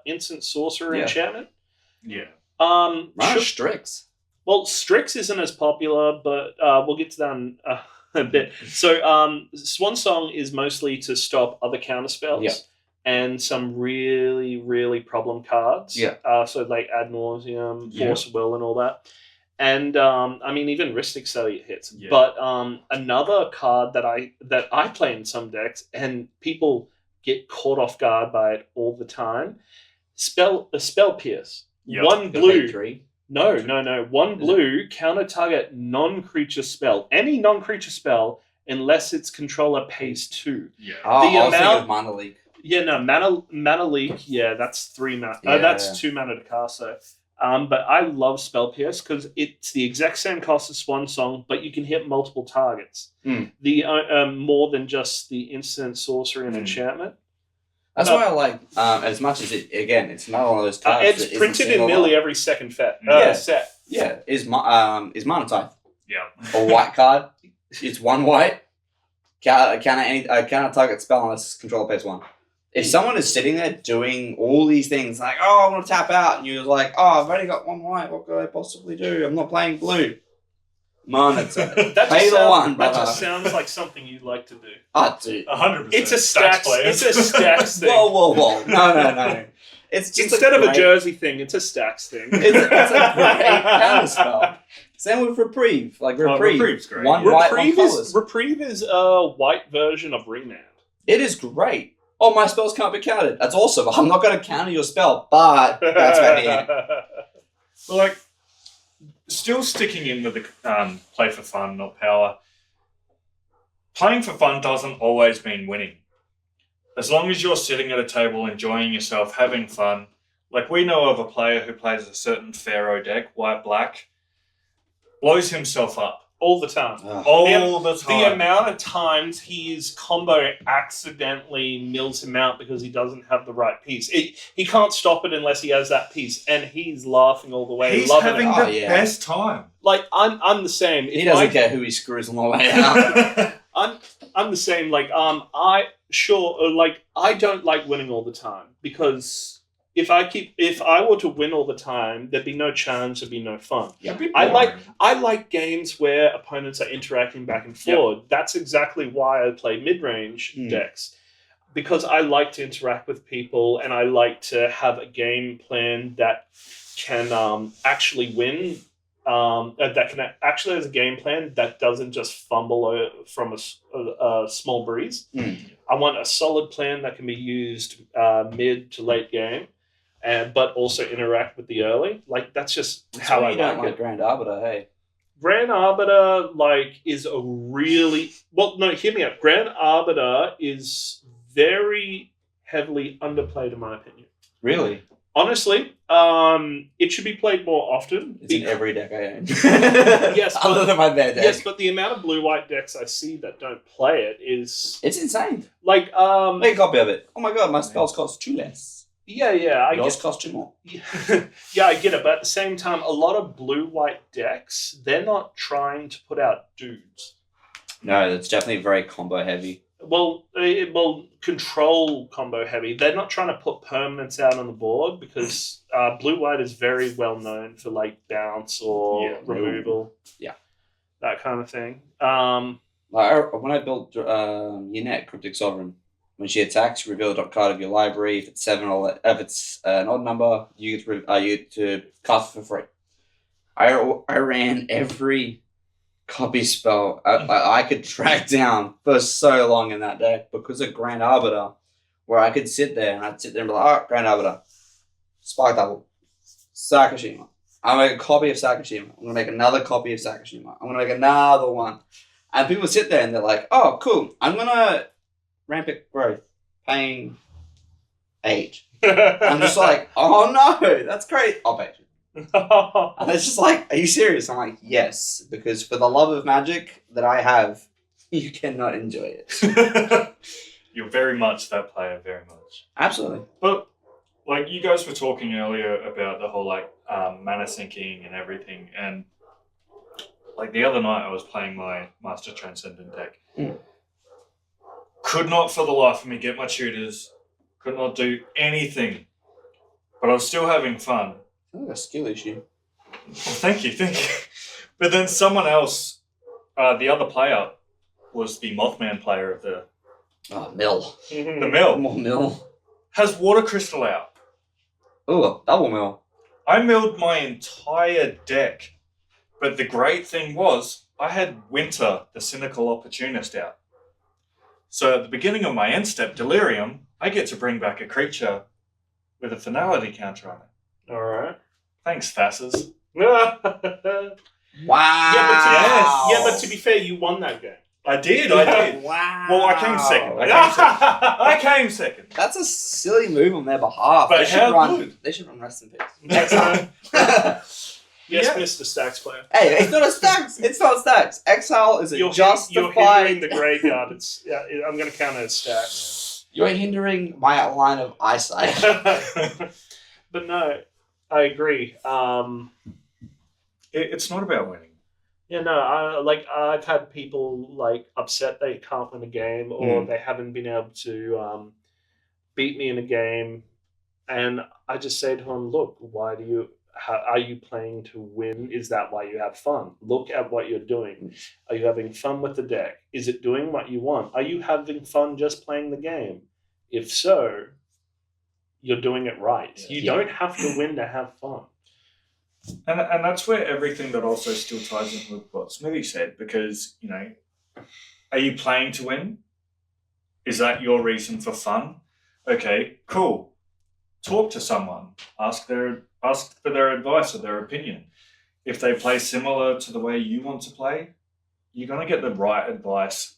C: instant sorcerer
B: Yeah.
C: enchantment.
A: Yeah.
B: Strix.
C: Well, Strix isn't as popular, but we'll get to that in a bit. So, Swan Song is mostly to stop other counterspells
B: Yeah.
C: and some really, really problem cards.
B: Yeah.
C: So, like Ad Nauseam,
A: Yeah.
C: Force of Will, and all that. And I mean, even Rhystic Study hits.
A: Yeah.
C: But another card that I play in some decks, and people get caught off guard by it all the time. Spell Pierce.
A: Yep.
C: One
B: Pay
C: blue.
B: 3.
C: No. One blue, counter target non-creature spell. Any non-creature spell, unless its controller pays 2.
A: Yeah.
B: Oh,
C: The
B: I was thinking
C: amount-
B: of Mana Leak.
C: Yeah, no, mana leak. Yeah, that's 3 mana.
B: Yeah.
C: That's 2 mana to cast. So, but I love Spell Pierce because it's the exact same cost as Swan Song, but you can hit multiple targets.
B: Mm.
C: The more than just the instant sorcery and enchantment.
B: That's
C: No.
B: why I like, as much as it's not one of those cards. that
C: It's
B: isn't
C: printed in
B: single
C: nearly
B: up.
C: every second
A: Yeah.
C: set.
B: Yeah, is Mana Tithe.
A: Yeah.
B: A white card. It's 1 white. Counter target spell unless controller pays 1. If someone is sitting there doing all these things, like, oh, I want to tap out, and you're like, oh, I've only got 1 white, what could I possibly do? I'm not playing blue. Mana Tithe. Pay the 1,
C: That
B: brother.
C: just sounds like something you'd like to do.
B: Oh, dude.
A: 100%.
C: It's a stacks. It's a stacks thing.
B: Whoa. No. It's just
C: Instead of a
B: great-
C: Jersey thing, it's a stacks thing.
B: It's a great counterspell. Same with Reprieve. Like Reprieve.
A: Reprieve's great.
B: One
A: Yeah.
B: white, one colours.
C: Reprieve is a white version of Remand.
B: It is great. Oh, my spells can't be countered. That's awesome. I'm not going to counter your spell, but that's about it.
A: Well, like, still sticking in with the play for fun, not power. Playing for fun doesn't always mean winning. As long as you're sitting at a table enjoying yourself, having fun. Like we know of a player who plays a certain Pharaoh deck, white-black, blows himself up.
C: All the time.
A: All the time.
C: The amount of times his combo accidentally mills him out because he doesn't have the right piece. He can't stop it unless he has that piece, and he's laughing all the way.
A: He's
C: loving
A: having
C: it.
A: the best time.
C: Like I'm the same.
B: He doesn't care who he screws on the way out.
C: I'm the same. Like I don't like winning all the time because if I were to win all the time, there'd be no challenge, there'd be no fun.
B: Yeah.
C: I like games where opponents are interacting back and forward. Yep. That's exactly why I play mid-range decks. Because I like to interact with people and I like to have a game plan that can actually win. That can actually has a game plan that doesn't just fumble from a small breeze. I want a solid plan that can be used mid to late game. But also interact with the early. Like, that's just how I like it.
B: Grand Arbiter, hey?
C: Grand Arbiter, is a really... Well, no, hear me out. Grand Arbiter is very heavily underplayed, in my opinion.
B: Really?
C: Honestly, it should be played more often.
B: It's in every deck I own.
C: Yes,
B: other than my bad deck.
C: Yes, but the amount of blue-white decks I see that don't play it is...
B: It's insane.
C: Make
B: a copy of it. Oh my god, my spells cost 2 less.
C: Yeah.
B: Yours cost 2 more.
C: Yeah, I get it. But at the same time, a lot of blue-white decks, they're not trying to put out dudes.
B: No, it's definitely very combo heavy.
C: Well, control combo heavy. They're not trying to put permanents out on the board because blue-white is very well known for bounce or removal.
B: Yeah.
C: That kind of thing.
B: When I built Yannette, Cryptic Sovereign, when she attacks, you reveal a top card of your library. If it's 7 or if it's an odd number, you get to cast it for free. I ran every copy spell I could track down for so long in that deck because of Grand Arbiter, where I could sit there and be like, Grand Arbiter, Spark Double, Sakashima. I'm going to make a copy of Sakashima. I'm going to make another copy of Sakashima. I'm going to make another one. And people sit there and they're like, oh, cool. I'm going to Rampant Growth, paying 8. I'm just like, oh no, that's great. I'll pay you. And it's just like, are you serious? I'm like, yes, because for the love of Magic that I have, you cannot enjoy it.
A: You're very much that player, very much.
B: Absolutely.
A: But you guys were talking earlier about the whole mana sinking and everything, and the other night I was playing my Master Transcendent deck. Could not for the life of me get my tutors, could not do anything, but I was still having fun.
B: A skill issue.
A: Well, thank you. But then someone else, the other player, was the Mothman player of the...
B: mill.
A: The mill.
B: More mill.
A: Has Water Crystal out.
B: Ooh, double mill.
A: I milled my entire deck, but the great thing was I had Winter, the Cynical Opportunist, out. So at the beginning of my end step, Delirium, I get to bring back a creature with a finality counter on it.
C: All right.
A: Thanks, Fasses.
B: Wow.
C: Yeah, but to be fair, you won that game.
A: I did.
B: Wow.
A: Well, I came second.
B: That's a silly move on their behalf.
A: But
B: they should run Rest in Peace.
C: Yes, Mr. Stacks player.
B: Hey, it's not a Stacks. It's not Stacks. Exile is justified.
C: You're hindering the graveyard. I'm going to count it as Stacks.
B: You're hindering my line of eyesight.
C: But no, I agree.
A: It's not about winning.
C: Yeah, no. I've had people upset they can't win a game or they haven't been able to beat me in a game, and I just say to them, "Look, are you playing to win? Is that why you have fun? Look at what you're doing. Are you having fun with the deck? Is it doing what you want? Are you having fun just playing the game? If so, you're doing it right. You don't have to win to have fun."
A: And that's where everything that also still ties in with what Smithy said, because, are you playing to win? Is that your reason for fun? Okay, cool. Talk to someone. Ask for their advice or their opinion. if they play similar to the way you want to play, you're going to get the right advice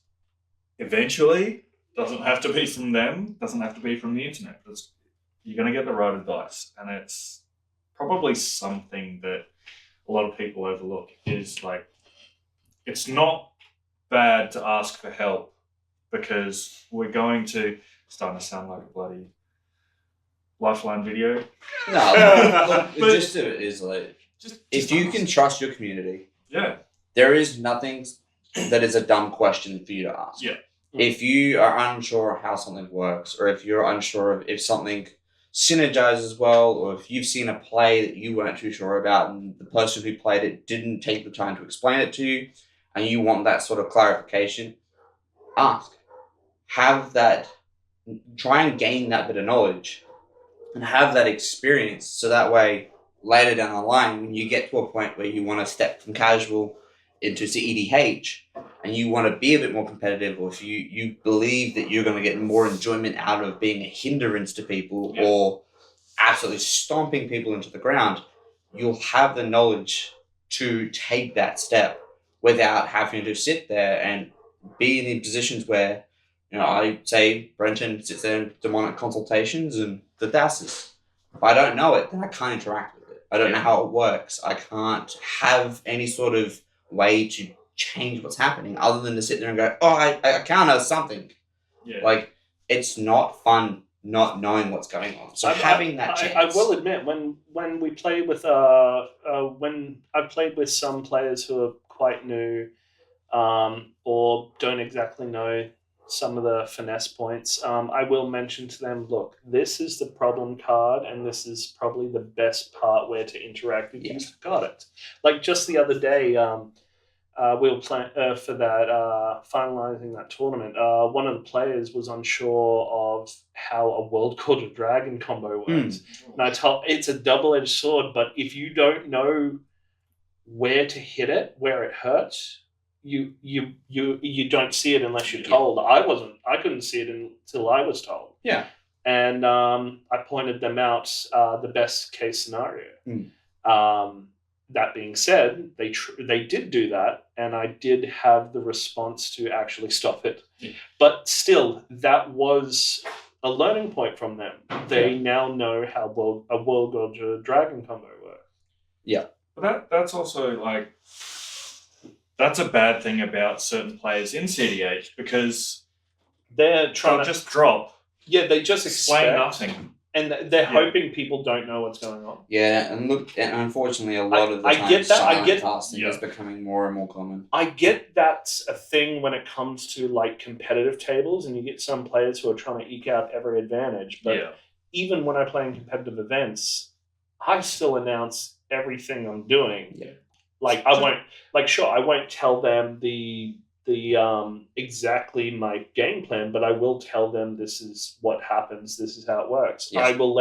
A: eventually. Doesn't have to be from them, doesn't have to be from the internet. You're going to get the right advice. And it's probably something that a lot of people overlook is like, it's not bad to ask for help because we're going to, starting to sound like a bloody Lifeline video.
B: No, look, the
A: But-
B: gist of it is like, if you can trust your community,
A: Yeah.
B: there is nothing that is a dumb question for you to ask.
A: Yeah.
B: If you are unsure how something works, or if you're unsure of if something synergizes well, or if you've seen a play that you weren't too sure about and the person who played it didn't take the time to explain it to you, and you want that sort of clarification, ask. Have that, try and gain that bit of knowledge and have that experience so that way later down the line, when you get to a point where you want to step from casual into EDH and you want to be a bit more competitive, or if you believe that you're going to get more enjoyment out of being a hindrance to people or absolutely stomping people into the ground, you'll have the knowledge to take that step without having to sit there and be in the positions where, I say Brenton sits there in demonic consultations and the dasses. If I don't know it, then I can't interact with it. I don't know how it works. I can't have any sort of way to change what's happening other than to sit there and go, oh, I counter something.
A: Yeah.
B: Like, it's not fun not knowing what's going on. So having that chance.
C: I will admit, when we play with when I've played with some players who are quite new, or don't exactly know some of the finesse points, I will mention to them, look, this is the problem card, and this is probably the best part where to interact if you've got it. Like just the other day, we were playing for that finalizing that tournament. One of the players was unsure of how a World Called a Dragon combo works, and I told it's a double-edged sword. But if you don't know where to hit it, where it hurts, you don't see it unless you're told. I couldn't see it until I was told.
B: Yeah,
C: and I pointed them out the best case scenario. That being said, they did do that, and I did have the response to actually stop it.
A: Yeah.
C: But still, that was a learning point from them. They now know how a World Called Dragon combo works.
B: Yeah.
A: But that's also like, that's a bad thing about certain players in CDH because
C: They're trying
A: they'll
C: to
A: just drop,
C: they just
A: explain
C: expect,
A: nothing.
C: and they're hoping people don't know what's going on.
B: Yeah, and look, and unfortunately, a lot of the
C: I
B: time,
C: get that,
B: silent casting is becoming more and more common.
C: I get that's a thing when it comes to like competitive tables, and you get some players who are trying to eke out every advantage. But even when I play in competitive events, I still announce everything I'm doing.
B: Yeah.
C: Like I won't tell them the exactly my game plan, but I will tell them this is what happens, this is how it works.
B: Yes.
C: I will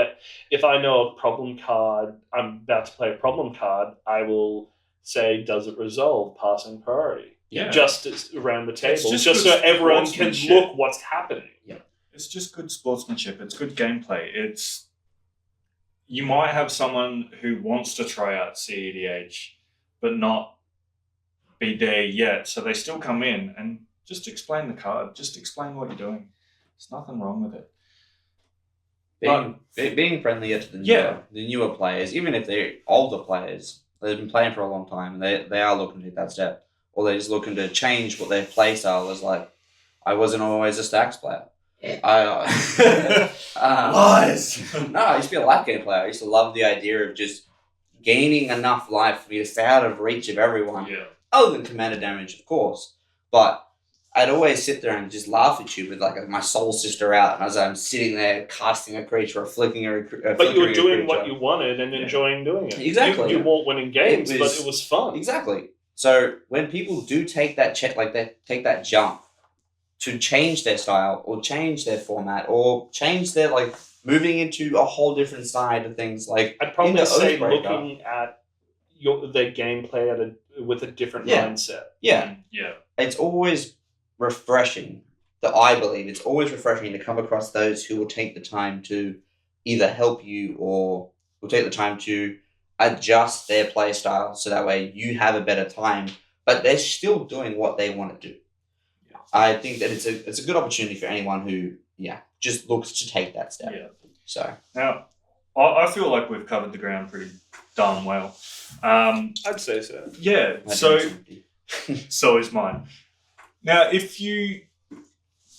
C: if I know a problem card, I'm about to play a problem card, I will say, does it resolve passing priority?
A: Yeah.
C: Just around the table,
A: It's
C: just so everyone can
A: sportsmanship.
C: look what's happening.
B: Yeah.
A: It's just good sportsmanship. It's good gameplay. You might have someone who wants to try out CEDH, but not be there yet. So they still come in and just explain the card. Just explain what you're doing. There's nothing wrong with it.
B: Being friendlier to the newer players, even if they're older players, they've been playing for a long time, and they are looking to hit that step, or they're just looking to change what their play style is. Like, I wasn't always a stacks player.
A: Lies!
B: No, I used to be a late game player. I used to love the idea of just gaining enough life for me to stay out of reach of everyone.
A: Yeah.
B: Other than commander damage, of course. But I'd always sit there and just laugh at you with like my soul sister out as I'm sitting there casting a creature or flicking a creature.
C: But you were doing what you wanted and enjoying doing it.
B: Exactly.
C: You weren't winning games,
B: It
C: but
B: was-
C: it was fun.
B: Exactly. So when people do take that take that jump to change their style or change their format or change their moving into a whole different side of things, like
C: I'd probably
B: into
C: say
B: Oathbreaker.
C: looking at their gameplay with a different
B: Yeah.
C: mindset.
B: Yeah,
A: Yeah.
B: it's always refreshing. I believe it's always refreshing to come across those who will take the time to either help you or will take the time to adjust their play style so that way you have a better time, but they're still doing what they want to do.
A: Yeah.
B: I think that it's a good opportunity for anyone who just looks to take that step.
A: Yeah.
B: So
A: now, I feel like we've covered the ground pretty darn well.
C: I'd say so.
A: Yeah. So is mine. Now, if you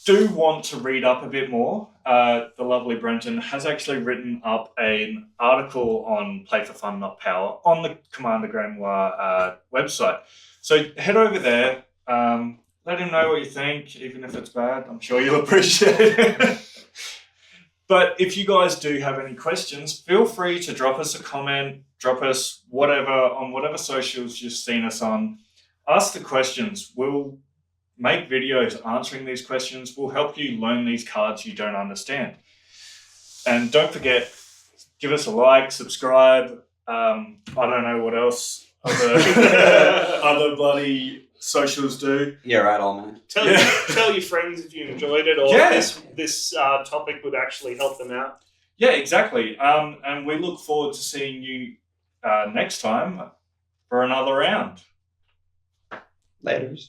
A: do want to read up a bit more, the lovely Brenton has actually written up an article on Play for Fun, Not Power on the Commander Grimoire website. So head over there, let him know what you think, even if it's bad. I'm sure you'll appreciate it. But if you guys do have any questions, feel free to drop us a comment, drop us whatever on whatever socials you've seen us on. Ask the questions. We'll make videos answering these questions. We'll help you learn these cards you don't understand. And don't forget, give us a like, subscribe. I don't know what else other bloody socials do.
B: Yeah, right on, man.
C: Tell your friends if you enjoyed it, or this topic would actually help them out.
A: Yeah, exactly. And we look forward to seeing you next time for another round.
B: Laters.